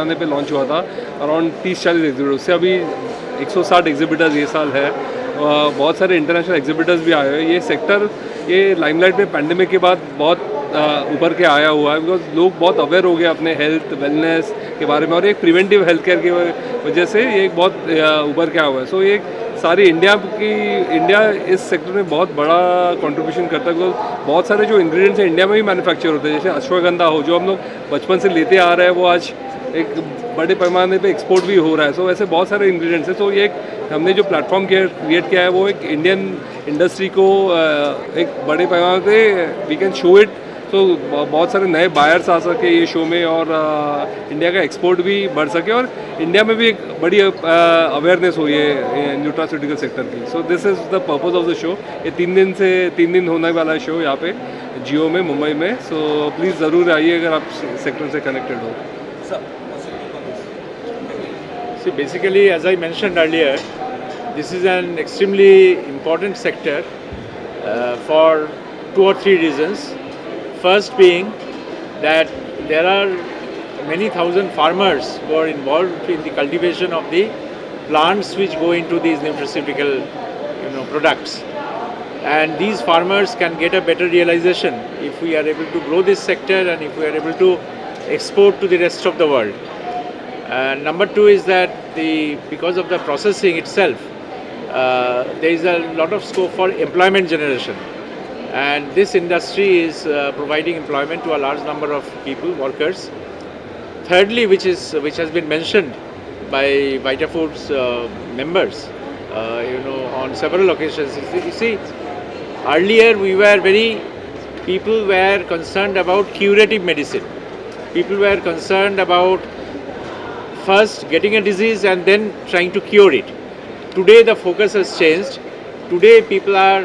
पैमाने पे लॉन्च हुआ था, अराउंड 30-40 एग्जीबिटर, उससे अभी 160 एग्जीबिटर्स ये साल है। बहुत सारे इंटरनेशनल एग्जीबिटर्स भी आए हुए हैं। ये सेक्टर ये लाइमलाइट में पैंडेमिक के बाद बहुत ऊपर के आया हुआ है, बिकॉज लोग बहुत अवेयर हो गए अपने हेल्थ वेलनेस के बारे में, और एक प्रिवेंटिव हेल्थ केयर की वजह से ये एक बहुत ऊपर के आया हुआ है। सो ये सारी इंडिया इस सेक्टर में बहुत बड़ा कंट्रीब्यूशन करता है, बिकॉज बहुत सारे जो इंग्रेडिएंट्स हैं इंडिया में ही मैन्युफैक्चर होते हैं। जैसे अश्वगंधा हो, जो हम लोग बचपन से लेते आ रहे हैं, वो आज एक बड़े पैमाने पे एक्सपोर्ट भी हो रहा है। सो ऐसे बहुत सारे इंग्रेडिएंट्स हैं। तो ये एक हमने जो प्लेटफॉर्म क्रिएट किया है, वो एक इंडियन इंडस्ट्री को एक बड़े पैमाने पे वी कैन शो इट, तो बहुत सारे नए बायर्स आ सके ये शो में, और इंडिया का एक्सपोर्ट भी बढ़ सके, और इंडिया में भी एक बड़ी अवेयरनेस हो ये न्यूट्रास्यूटिकल सेक्टर की। So this is the purpose of the show. ये 3 दिन होने वाला है शो यहाँ पे जियो में, मुंबई में। सो प्लीज़ ज़रूर आइए अगर आप सेक्टर से कनेक्टेड हो। See, basically, as I mentioned earlier, this is an extremely important sector for 2 or 3 reasons. First being that there are many thousand farmers who are involved in the cultivation of the plants which go into these nutraceutical products. And these farmers can get a better realization if we are able to grow this sector and if we are able to export to the rest of the world. And number 2 is that because of the processing itself, there is a lot of scope for employment generation. And this industry is providing employment to a large number of people, workers. Thirdly, which has been mentioned by Vitafoods members, on several occasions. You see, earlier people were concerned about curative medicine. People were concerned about first getting a disease and then trying to cure it. Today the focus has changed. Today people are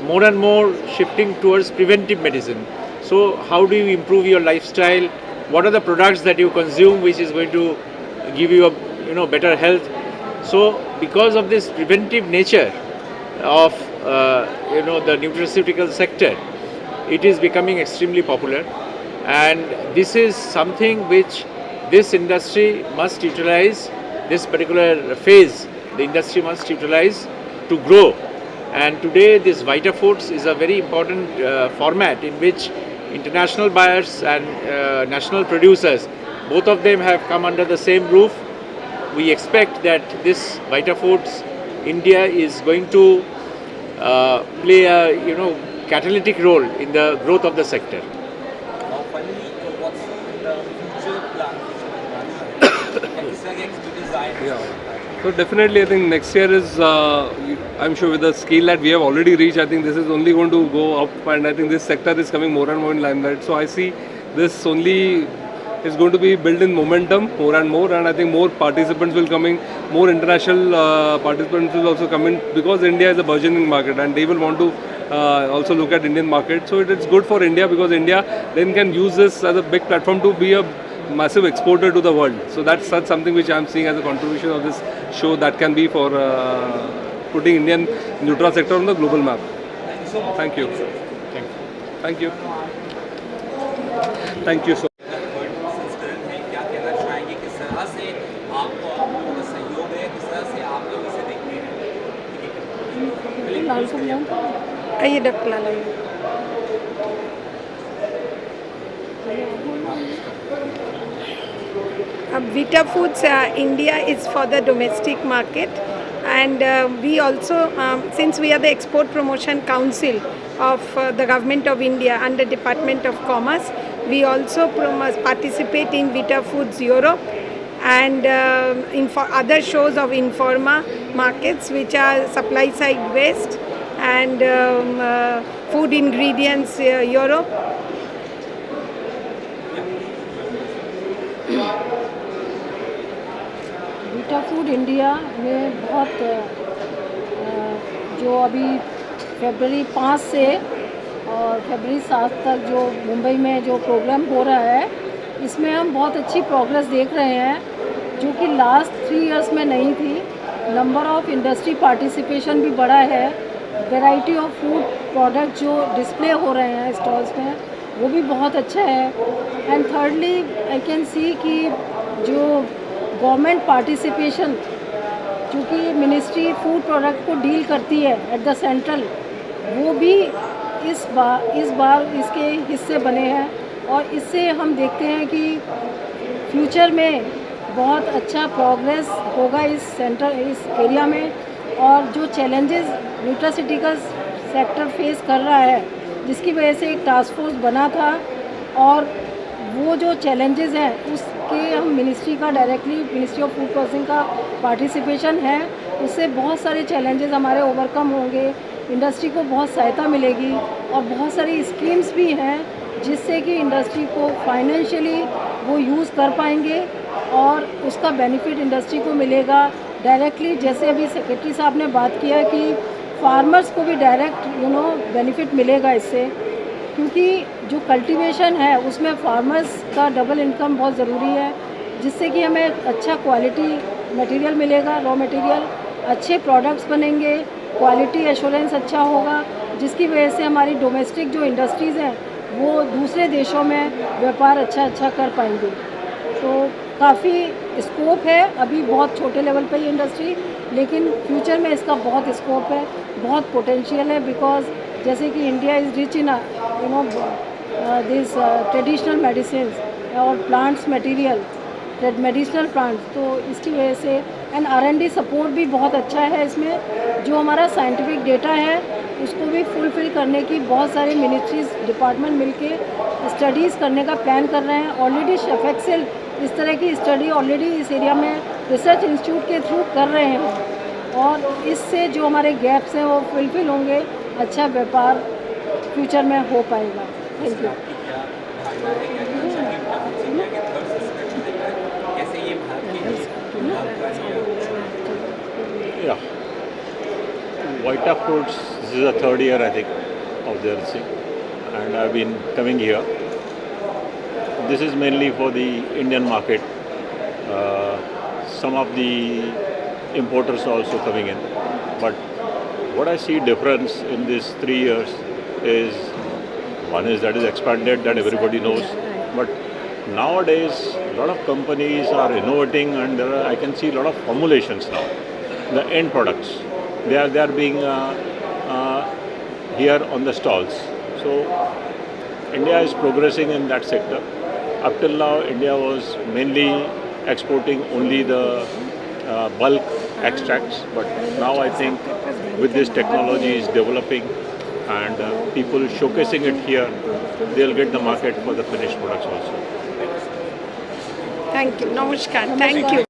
more and more shifting towards preventive medicine. So how do you improve your lifestyle? What are the products that you consume which is going to give you a better health? So because of this preventive nature of the nutraceutical sector, it is becoming extremely popular, and this is something which this industry must utilize. This particular phase the industry must utilize to grow. And today this Vitafoods is a very important format in which international buyers and national producers, both of them have come under the same roof. We expect that this Vitafoods India is going to play a catalytic role in the growth of the sector. Finally, what's the future plan? Yeah. So definitely, I think next year is, I'm sure with the scale that we have already reached, I think this is only going to go up, and I think this sector is coming more and more in limelight. So I see this only is going to be built in momentum more and more, and I think more participants will come in, more international participants will also come in, because India is a burgeoning market and they will want to also look at Indian market. So it's good for India, because India then can use this as a big platform to be a massive exporter to the world. So that's something which I'm seeing as a contribution of this show that can be for putting Indian nutra sector on the global map. Thank you. Thank you. Thank you so much. संस्करण है, क्या कहना चाहेंगे, किस तरह से आपको आप लोगों का सहयोग है, किस तरह से आप लोग इसे देखते हैं? आइए डॉक्टर लाल आइए। Vitafoods India is for the domestic market, and we also, since we are the Export Promotion Council of the Government of India under Department of Commerce, we also participate in Vitafoods Europe and in for other shows of Informa markets, which are supply side waste and food ingredients Europe. Vitafood India में बहुत जो अभी फरवरी 5 से और फरवरी 7 तक जो मुंबई में जो प्रोग्राम हो रहा है, इसमें हम बहुत अच्छी प्रोग्रेस देख रहे हैं, जो कि लास्ट 3 इयर्स में नहीं थी। नंबर ऑफ़ इंडस्ट्री पार्टिसिपेशन भी बढ़ा है, वैरायटी ऑफ फूड प्रोडक्ट जो डिस्प्ले हो रहे हैं स्टॉल्स में, वो भी बहुत अच्छा है। And thirdly I can see कि जो गवर्नमेंट पार्टिसिपेशन, क्योंकि मिनिस्ट्री फूड प्रोडक्ट को डील करती है एट द सेंट्रल, वो भी इस बार इसके हिस्से बने हैं। और इससे हम देखते हैं कि फ्यूचर में बहुत अच्छा प्रोग्रेस होगा इस एरिया में। और जो चैलेंजेस न्यूट्रासिटिकल सेक्टर फेस कर रहा है, जिसकी वजह से एक टास्क फोर्स बना था, और वो जो चैलेंजेस हैं उसके हम मिनिस्ट्री का directly ministry of food processing का पार्टिसिपेशन है, उससे बहुत सारे चैलेंजेस हमारे ओवरकम होंगे, इंडस्ट्री को बहुत सहायता मिलेगी। और बहुत सारी स्कीम्स भी हैं जिससे कि इंडस्ट्री को फाइनेंशियली वो यूज़ कर पाएंगे और उसका बेनिफिट इंडस्ट्री को मिलेगा डायरेक्टली। जैसे अभी सेक्रेटरी साहब ने बात किया कि फार्मर्स को भी डायरेक्ट बेनिफिट मिलेगा इससे, क्योंकि जो कल्टीवेशन है उसमें फार्मर्स का डबल इनकम बहुत ज़रूरी है, जिससे कि हमें अच्छा क्वालिटी मटेरियल मिलेगा, रॉ मटेरियल, अच्छे प्रोडक्ट्स बनेंगे, क्वालिटी एश्योरेंस अच्छा होगा, जिसकी वजह से हमारी डोमेस्टिक जो इंडस्ट्रीज़ हैं वो दूसरे देशों में व्यापार अच्छा कर पाएंगे। तो काफ़ी स्कोप है, अभी बहुत छोटे लेवल पे ये इंडस्ट्री, लेकिन फ्यूचर में इसका बहुत स्कोप है, बहुत पोटेंशियल है। बिकॉज जैसे कि India is rich in this traditional medicine और प्लांट्स मटेरियल, मेडिसिनल प्लांट्स, तो इसकी वजह से एंड R&D सपोर्ट भी बहुत अच्छा है इसमें। जो हमारा साइंटिफिक डेटा है उसको भी फुलफ़िल करने की बहुत सारे मिनिस्ट्रीज डिपार्टमेंट मिलके स्टडीज़ करने का प्लान कर रहे हैं। ऑलरेडी शेफेक्सेल इस तरह की स्टडी ऑलरेडी इस एरिया में रिसर्च इंस्टीट्यूट के थ्रू कर रहे हैं, और इससे जो हमारे गैप्स हैं वो फुलफ़िल होंगे, अच्छा व्यापार फ्यूचर में हो पाएगा। Thank you. Yeah, Vita Fruits, this is the third year I think of their thing, and I've been coming here. This is mainly for the Indian market. Some of the importers are also coming in, but what I see difference in these 3 years is, one is that is expanded, that everybody knows, but nowadays a lot of companies are innovating, and there are, I can see a lot of formulations now. The end products, they are being here on the stalls. So India is progressing in that sector. Up till now, India was mainly exporting only the bulk extracts, but now I think with this technology is developing and people showcasing it here, they'll get the market for the finished products also. Thank you. Namaskar. Thank you.